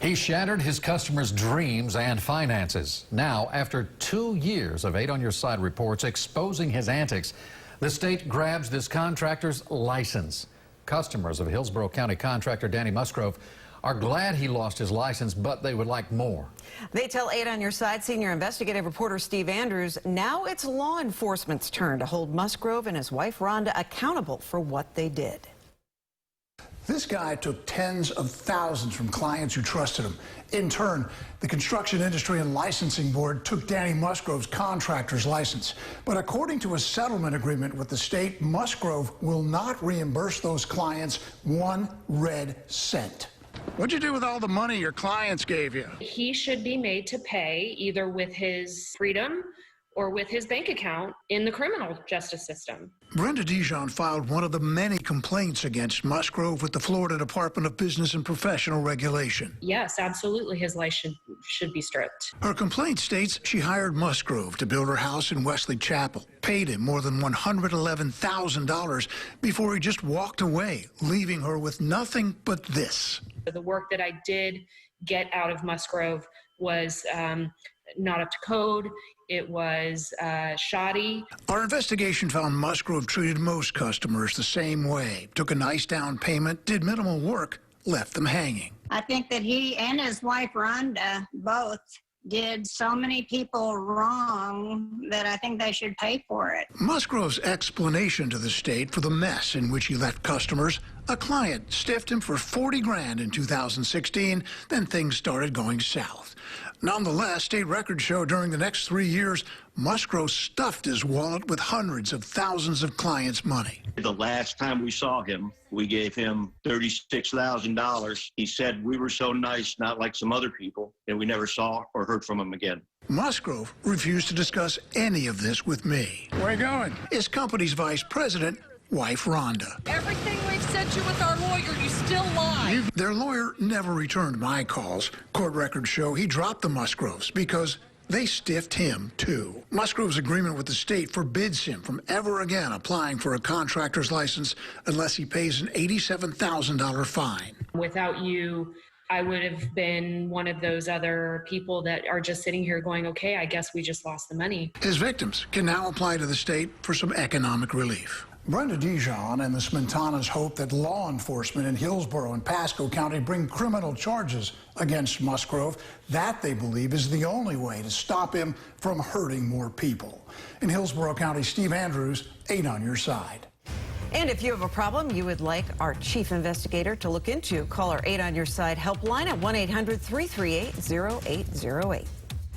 He shattered his customers' dreams and finances. Now, after 2 years of 8 on Your Side reports exposing his antics, the state grabs this contractor's license. Customers of Hillsborough County contractor Danny Musgrove are glad he lost his license, but they would like more. They tell 8 on Your Side senior investigative reporter Steve Andrews, now it's law enforcement's turn to hold Musgrove and his wife Rhonda accountable for what they did. This guy took tens of thousands from clients who trusted him. In turn, the Construction Industry and Licensing Board took Danny Musgrove's contractor's license. But according to a settlement agreement with the state, Musgrove will not reimburse those clients 1 red cent. What'd you do with all the money your clients gave you? He should be made to pay either with his freedom or with his bank account in the criminal justice system. Brenda Dijon filed one of the many complaints against Musgrove with the Florida Department of Business and Professional Regulation. Yes, absolutely, his license should be stripped. Her complaint states she hired Musgrove to build her house in Wesley Chapel, paid him more than $111,000 before he just walked away, leaving her with nothing but this. The work that I did get out of Musgrove was not up to code. It was shoddy. Our investigation found Musgrove treated most customers the same way. Took a nice down payment, did minimal work, left them hanging. I think that he and his wife Rhonda both did so many people wrong that I think they should pay for it. Musgrove's explanation to the state for the mess in which he left customers: a client stiffed him for 40 grand in 2016, then things started going south. Nonetheless, state records show during the next 3 years, Musgrove stuffed his wallet with hundreds of thousands of clients' money. The last time we saw him, we gave him $36,000. He said we were so nice, not like some other people, and we never saw or heard from him again. Musgrove refused to discuss any of this with me. Where are you going? His company's vice president, wife Rhonda. Everything we've sent you with our lawyer, you still lie. Their lawyer never returned my calls. Court records show he dropped the Musgroves because they stiffed him, too. Musgrove's agreement with the state forbids him from ever again applying for a contractor's license unless he pays an $87,000 fine. Without you, I would have been one of those other people that are just sitting here going, okay, I guess we just lost the money. His victims can now apply to the state for some economic relief. Brenda Dijon and the Smintanas hope that law enforcement in Hillsborough and Pasco County bring criminal charges against Musgrove. That, they believe, is the only way to stop him from hurting more people. In Hillsborough County, Steve Andrews, 8 on Your Side. And if you have a problem you would like our chief investigator to look into, call our 8 on Your Side helpline at 1-800-338-0808.